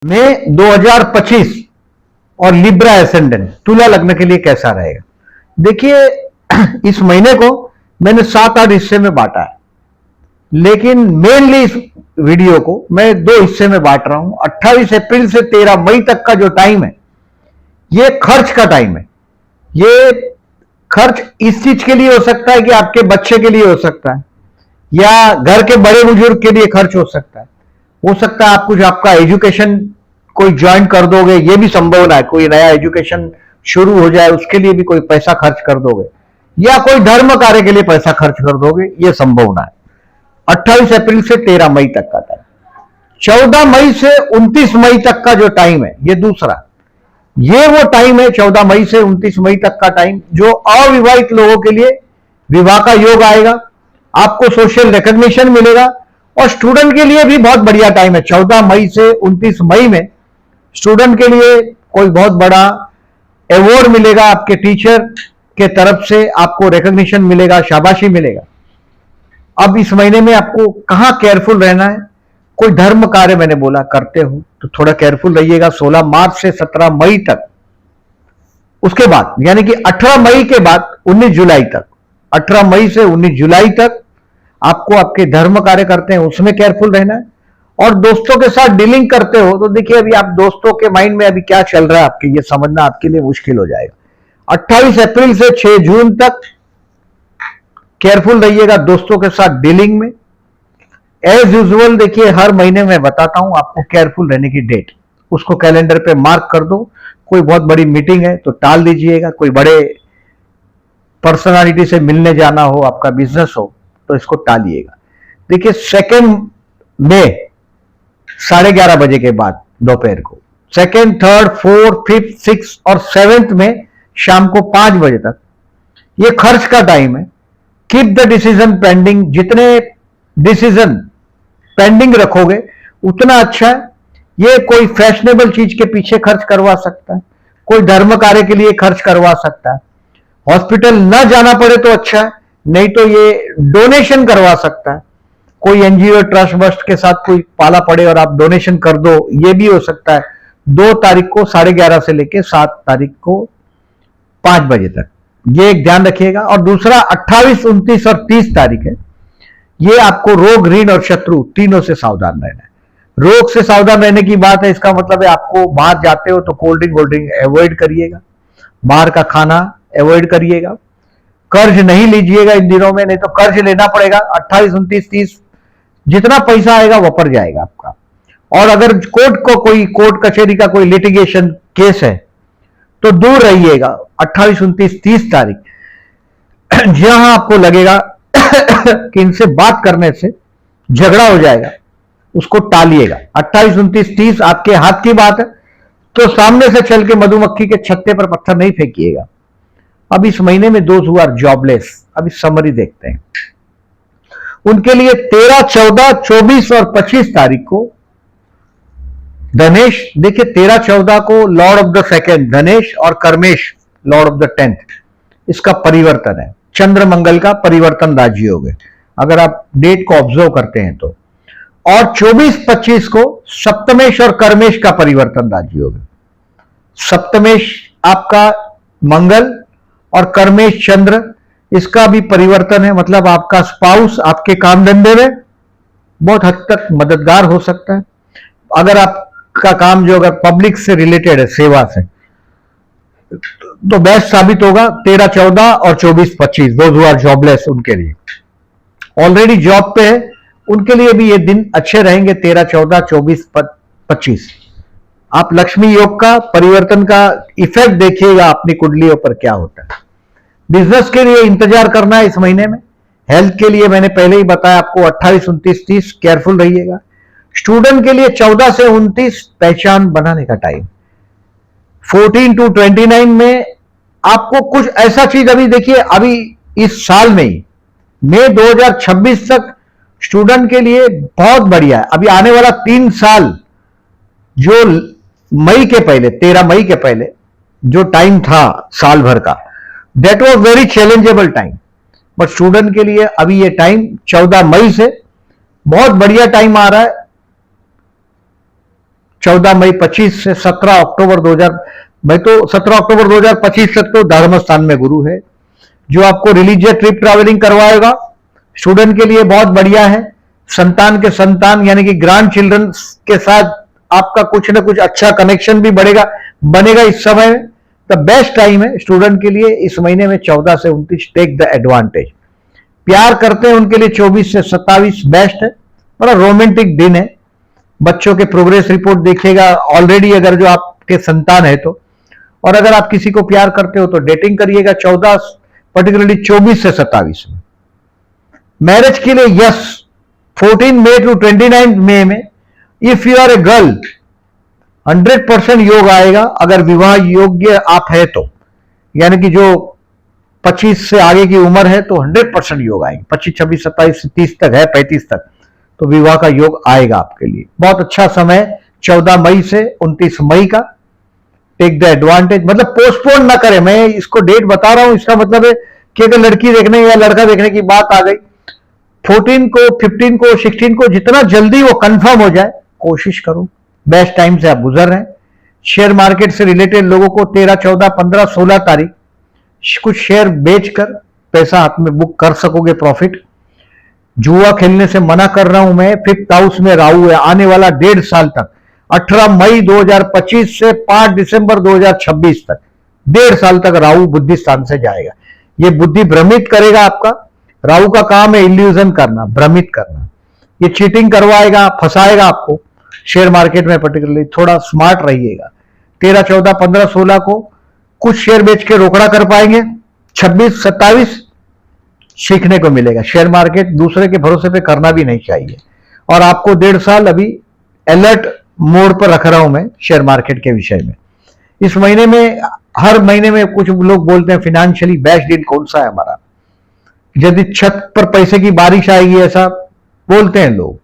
मई 2025 और Libra ascendant तुला लग्न के लिए कैसा रहेगा। देखिए इस महीने को मैंने 7-8 हिस्से में बांटा है, लेकिन मेनली इस वीडियो को मैं 2 हिस्से में बांट रहा हूं। 28 अप्रैल से 13 मई तक का जो टाइम है ये खर्च का टाइम है। ये खर्च इस चीज के लिए हो सकता है कि आपके बच्चे के लिए हो सकता है, या घर के बड़े बुजुर्ग के लिए खर्च हो सकता है आप कुछ आपका एजुकेशन कोई ज्वाइन कर दोगे, ये भी संभावना है। कोई नया एजुकेशन शुरू हो जाए उसके लिए भी कोई पैसा खर्च कर दोगे, या कोई धर्म कार्य के लिए पैसा खर्च कर दोगे, ये संभावना है। 28 अप्रैल से 13 मई तक का टाइम, 14 मई से 29 मई तक का जो टाइम है ये दूसरा, ये वो टाइम है 14 मई से 29 मई तक का टाइम जो अविवाहित लोगों के लिए विवाह का योग आएगा, आपको सोशल रिकॉग्निशन मिलेगा। और स्टूडेंट के लिए भी बहुत बढ़िया टाइम है। 14 मई से 29 मई में स्टूडेंट के लिए कोई बहुत बड़ा अवार्ड मिलेगा, आपके टीचर के तरफ से आपको रिकॉग्निशन मिलेगा, शाबाशी मिलेगा। अब इस महीने में आपको कहां केयरफुल रहना है, कोई धर्म कार्य मैंने बोला करते हो तो थोड़ा केयरफुल रहिएगा 16 मार्च से 17 मई तक। उसके बाद यानी कि 18 मई के बाद 19 जुलाई तक, 18 मई से 19 जुलाई तक आपको आपके धर्म कार्य करते हैं उसमें केयरफुल रहना है। और दोस्तों के साथ डीलिंग करते हो तो देखिए अभी आप दोस्तों के माइंड में अभी क्या चल रहा है आपके, ये समझना आपके लिए मुश्किल हो जाएगा। 28 अप्रैल से 6 जून तक केयरफुल रहिएगा दोस्तों के साथ डीलिंग में। एज यूजुअल देखिए हर महीने मैं बताता हूं आपको केयरफुल रहने की डेट, उसको कैलेंडर पे मार्क कर दो। कोई बहुत बड़ी मीटिंग है तो टाल दीजिएगा, कोई बड़े पर्सनालिटी से मिलने जाना हो, आपका बिजनेस हो तो इसको टालिएगा। देखिए 2 मई 11:30 बजे के बाद दोपहर को, 2, 3, 4, 5, 6 और 7 में शाम को 5 बजे तक ये खर्च का टाइम है। कीप द डिसीजन पेंडिंग, जितने डिसीजन पेंडिंग रखोगे उतना अच्छा है। ये कोई फैशनेबल चीज के पीछे खर्च करवा सकता है, कोई धर्म कार्य के लिए खर्च करवा सकता है, हॉस्पिटल न जाना पड़े तो अच्छा है, नहीं तो ये डोनेशन करवा सकता है। कोई एनजीओ ट्रस्ट बस्ट के साथ कोई पाला पड़े और आप डोनेशन कर दो, ये भी हो सकता है। 2 तारीख को 11:30 से लेकर 7 तारीख को 5 बजे तक, ये एक ध्यान रखिएगा। और दूसरा 28, 29 और 30 तारीख है, ये आपको रोग, ऋण और शत्रु तीनों से सावधान रहना है। रोग से सावधान रहने की बात है, इसका मतलब है आपको बाहर जाते हो तो कोल्ड ड्रिंक अवॉइड करिएगा, बाहर का खाना अवॉइड करिएगा, कर्ज नहीं लीजिएगा इन दिनों में, नहीं तो कर्ज लेना पड़ेगा। 28, 29, 30 जितना पैसा आएगा वो पर जाएगा आपका। और अगर कोर्ट कचहरी का कोई लिटिगेशन केस है तो दूर रहिएगा 28, 29, 30 तारीख। जहां आपको लगेगा कि इनसे बात करने से झगड़ा हो जाएगा उसको टालिएगा। 28, 29, 30 आपके हाथ की बात है तो सामने से चल के मधुमक्खी के छत्ते पर पत्थर नहीं फेंकिएगा। अब इस महीने में दोस्त हुआ जॉबलेस, अभी समरी देखते हैं उनके लिए। 13, 14, 24 और 25 तारीख को धनेश, देखिए 13, 14 को लॉर्ड ऑफ द सेकंड धनेश और कर्मेश लॉर्ड ऑफ द 10th, इसका परिवर्तन है। चंद्र मंगल का परिवर्तन राजयोग है अगर आप डेट को ऑब्जर्व करते हैं तो। और 24, 25 को सप्तमेश और कर्मेश का परिवर्तन राजयोग है। सप्तमेश आपका मंगल और कर्मेश चंद्र, इसका भी परिवर्तन है। मतलब आपका स्पाउस आपके काम धंधे में बहुत हद तक मददगार हो सकता है। अगर आपका काम जो अगर पब्लिक से रिलेटेड है, सेवा से, तो बेस्ट साबित होगा 13, 14 और 24, 25 दोज हु आर जॉबलेस उनके लिए। ऑलरेडी जॉब पे है उनके लिए भी ये दिन अच्छे रहेंगे। 13, 14, 24, 25 आप लक्ष्मी योग का परिवर्तन का इफेक्ट देखिएगा अपनी कुंडलियों पर क्या होता है। बिजनेस के लिए इंतजार करना है इस महीने में। हेल्थ के लिए मैंने पहले ही बताया आपको 28, 29, 30 केयरफुल रहिएगा। स्टूडेंट के लिए 14 से 29 पहचान बनाने का टाइम। 14 to 29 में आपको कुछ ऐसा चीज, अभी देखिए अभी इस साल में ही मई 2026 तक स्टूडेंट के लिए बहुत बढ़िया है। अभी आने वाला 3 साल जो मई के पहले, 13 मई के पहले जो टाइम था साल भर का, that was very challengeable time. But student के लिए अभी ये टाइम 14 मई से बहुत बढ़िया टाइम आ रहा है। 14 मई 25 से 17 अक्टूबर 2000, भाई तो 17 अक्टूबर 2025 तक तो धर्म स्थान में गुरु है, जो आपको रिलीजियस ट्रिप ट्रैवलिंग करवाएगा। स्टूडेंट के लिए बहुत बढ़िया है। संतान के संतान यानी कि ग्रैंड चिल्ड्रन के साथ आपका कुछ ना कुछ अच्छा कनेक्शन भी बनेगा इस समय। द बेस्ट टाइम है स्टूडेंट के लिए इस महीने में 14 से 29। Take the advantage. प्यार करते हैं उनके लिए 24 से 27 बेस्ट है, बड़ा रोमांटिक दिन है। बच्चों के प्रोग्रेस रिपोर्ट देखिएगा ऑलरेडी, अगर जो आपके संतान है तो, और अगर आप किसी को प्यार करते हो तो डेटिंग करिएगा 14 पर्टिकुलरली 24 से 27 में। मैरिज के लिए यस 14 मई टू 29 मई में if you are a girl 100% योग आएगा। अगर विवाह योग्य आप है तो, यानी कि जो 25 से आगे की उम्र है तो 100% योग आएंगे। 25, 26, 27 से 30 तक है, 35 तक तो विवाह का योग आएगा आपके लिए। बहुत अच्छा समय 14 मई से 29 मई का। टेक द एडवांटेज, मतलब पोस्टपोन ना करें। मैं इसको डेट बता रहा हूं, इसका मतलब है कि अगर लड़की देखने या लड़का देखने की बात आ गई 14 को, 15 को, 16 को, जितना जल्दी वो कंफर्म हो जाए कोशिश करो। बेस्ट टाइम से आप गुजर रहे हैं। शेयर मार्केट से रिलेटेड लोगों को 13, 14, 15, 16 तारीख कुछ शेयर बेचकर पैसा हाथ में बुक कर सकोगे प्रॉफिट। जुआ खेलने से मना कर रहा हूं मैं। 5th हाउस में राहु है। आने वाला 1.5 साल तक 18 मई 2025 से 5 दिसंबर 2026 तक 1.5 साल तक राहु बुद्धि स्थान से जाएगा। ये बुद्धि भ्रमित करेगा आपका। राहु का काम है इल्यूजन करना, भ्रमित करना। ये चीटिंग करवाएगा, फंसाएगा आपको। शेयर मार्केट में पर्टिकुलरली थोड़ा स्मार्ट रहिएगा। 13, 14, 15, 16 को कुछ शेयर बेच के रोकड़ा कर पाएंगे। 26, 27 सीखने को मिलेगा। शेयर मार्केट दूसरे के भरोसे पे करना भी नहीं चाहिए। और आपको 1.5 साल अभी अलर्ट मोड पर रख रहा हूं मैं शेयर मार्केट के विषय में। इस महीने में, हर महीने में कुछ लोग बोलते हैं फाइनेंशियली बेस्ट दिन कौन सा है हमारा, यदि छत पर पैसे की बारिश आएगी ऐसा बोलते हैं लोग।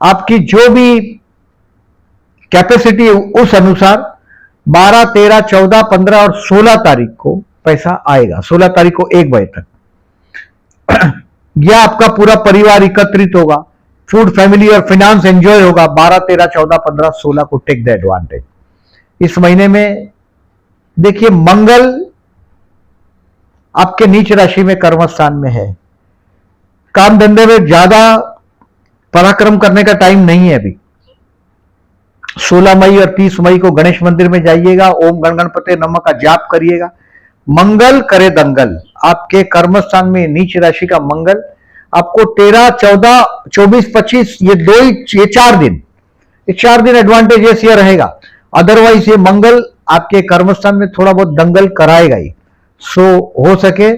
आपकी जो भी कैपेसिटी उस अनुसार 12, 13, 14, 15 और 16 तारीख को पैसा आएगा। 16 तारीख को 1 बजे तक यह आपका पूरा परिवार एकत्रित होगा। फूड, फैमिली और फाइनेंस एंजॉय होगा। 12, 13, 14, 15, 16 को टेक द एडवांटेज। इस महीने में देखिए मंगल आपके नीच राशि में कर्म स्थान में है। काम धंधे में ज्यादा पराक्रम करने का टाइम नहीं है अभी। 16 मई और 30 मई को गणेश मंदिर में जाइएगा, ओम गण गणपते नमः का जाप करिएगा। मंगल करे दंगल। आपके कर्म स्थान में नीच राशि का मंगल आपको 13, 14, 24, 25 ये 4 दिन एडवांटेजेस ये रहेगा। अदरवाइज ये मंगल आपके कर्म स्थान में थोड़ा बहुत दंगल कराएगा ही। सो हो सके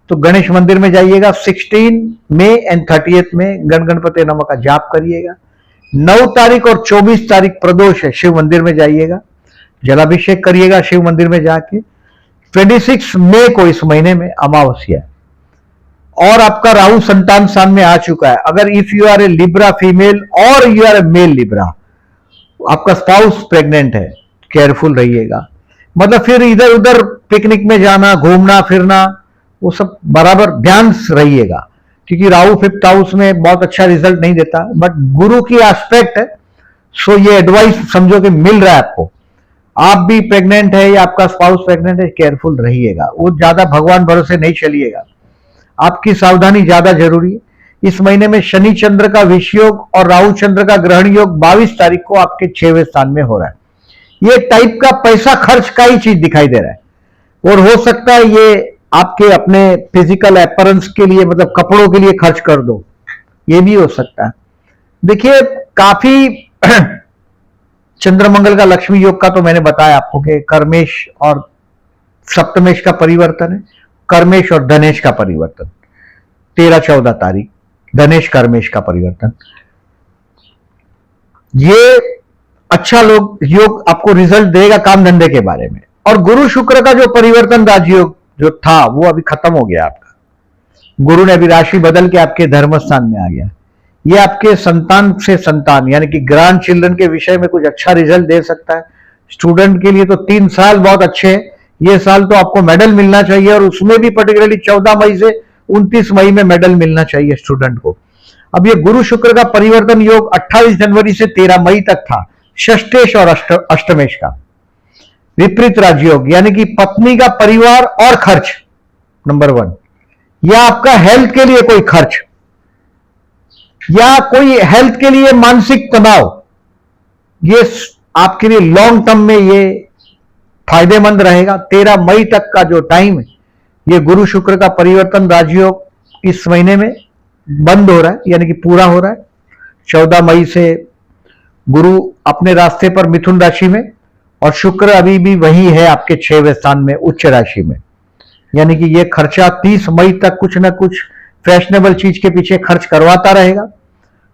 तो गणेश मंदिर में जाइएगा। 16 मई एंड 30 में गण गणपति नमः का जाप करिएगा। 9 तारीख और 24 तारीख प्रदोष है, शिव मंदिर में जाइएगा, जलाभिषेक करिएगा शिव मंदिर में जाके। 26 मई को इस महीने में अमावस्या है और आपका राहु संतान स्थान में आ चुका है। अगर if you are a Libra female और you are a male Libra, आपका स्पाउस प्रेग्नेंट है, केयरफुल रहिएगा। मतलब फिर इधर उधर पिकनिक में जाना, घूमना फिरना, वो सब बराबर ध्यान रहिएगा, क्योंकि राहु 5th हाउस में बहुत अच्छा रिजल्ट नहीं देता। बट गुरु की एस्पेक्ट है, सो ये एडवाइस समझो कि मिल रहा है आपको। आप भी प्रेग्नेंट है या आपका स्पाउस प्रेग्नेंट है, केयरफुल रहिएगा। वो ज्यादा भगवान भरोसे नहीं चलिएगा, आपकी सावधानी ज्यादा जरूरी है। इस महीने में शनि चंद्र का विष योग और राहु चंद्र का ग्रहण योग 22 तारीख को आपके 6वें स्थान में हो रहा है। ये टाइप का पैसा खर्च का ही चीज दिखाई दे रहा है। और हो सकता है ये आपके अपने फिजिकल अपीयरेंस के लिए, मतलब कपड़ों के लिए खर्च कर दो, ये भी हो सकता है। देखिए काफी चंद्रमंगल का लक्ष्मी योग का तो मैंने बताया आपको कि कर्मेश और सप्तमेश का परिवर्तन है, कर्मेश और धनेश का परिवर्तन। 13, 14 तारीख धनेश कर्मेश का परिवर्तन। ये अच्छा योग आपको रिजल्ट देगा काम धंधे के बारे में। और गुरु शुक्र का जो परिवर्तन राजयोग जो था वो अभी खत्म हो गया आपका। गुरु ने अभी राशि बदल के आपके धर्म स्थान में आ गया। ये आपके संतान से संतान यानी कि ग्रैंड चिल्ड्रन के विषय में कुछ अच्छा रिजल्ट दे सकता है। स्टूडेंट के लिए तो 3 साल बहुत अच्छे हैं। ये साल तो आपको मेडल मिलना चाहिए, और उसमें भी पर्टिकुलरली 14 मई से 29 मई में मेडल मिलना चाहिए स्टूडेंट को। अब ये गुरु शुक्र का परिवर्तन योग 28 जनवरी से 13 मई तक था, षष्ठेश और अष्टमेश का। विपरीत राजयोग यानी कि पत्नी का परिवार और खर्च नंबर 1, या आपका हेल्थ के लिए कोई खर्च, या कोई हेल्थ के लिए मानसिक तनाव, ये आपके लिए लॉन्ग टर्म में ये फायदेमंद रहेगा। 13 मई तक का जो टाइम है, ये गुरु शुक्र का परिवर्तन राजयोग इस महीने में बंद हो रहा है, यानी कि पूरा हो रहा है। 14 मई से गुरु अपने रास्ते पर मिथुन राशि में, और शुक्र अभी भी वही है आपके 6वें स्थान में उच्च राशि में, यानी कि ये खर्चा 30 मई तक कुछ ना कुछ फैशनेबल चीज के पीछे खर्च करवाता रहेगा।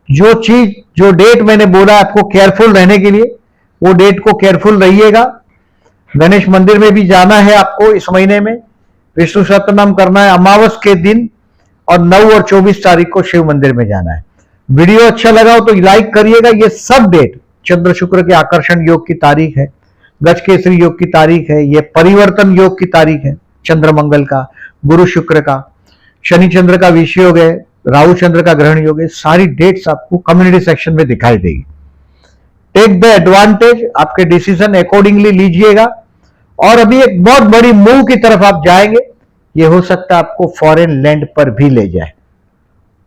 जो डेट मैंने बोला आपको केयरफुल रहने के लिए, वो डेट को केयरफुल रहिएगा। गणेश मंदिर में भी जाना है आपको इस महीने में, विष्णु सहस्त्रनाम करना है अमावस के दिन, और 9 और 24 तारीख को शिव मंदिर में जाना है। वीडियो अच्छा लगा हो तो लाइक करिएगा। ये सब डेट चंद्र शुक्र के आकर्षण योग की तारीख है, गज केसरी योग की तारीख है, ये परिवर्तन योग की तारीख है, चंद्र मंगल का, गुरु शुक्र का, शनि चंद्र का विषय योग है, राहु चंद्र का ग्रहण योग है। सारी डेट्स आपको कम्युनिटी सेक्शन में दिखाई देगी। टेक द एडवांटेज, आपके डिसीजन अकॉर्डिंगली लीजिएगा। और अभी एक बहुत बड़ी मूव की तरफ आप जाएंगे, ये हो सकता है आपको फॉरेन लैंड पर भी ले जाए।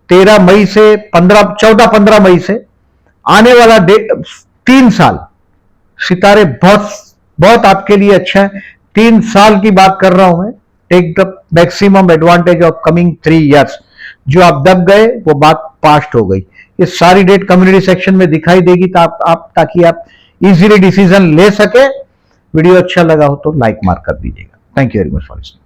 13 मई से 14-15 मई से आने वाला 3 साल सितारे बहुत आपके लिए अच्छा है। 3 साल की बात कर रहा हूं मैं। Take the maximum advantage of coming 3 years. जो आप दब गए वो बात पास्ट हो गई। ये सारी डेट कम्युनिटी सेक्शन में दिखाई देगी, ताकि आप इजीली डिसीजन ले सके। वीडियो अच्छा लगा हो तो लाइक मार्क कर दीजिएगा। Thank you very much for listening.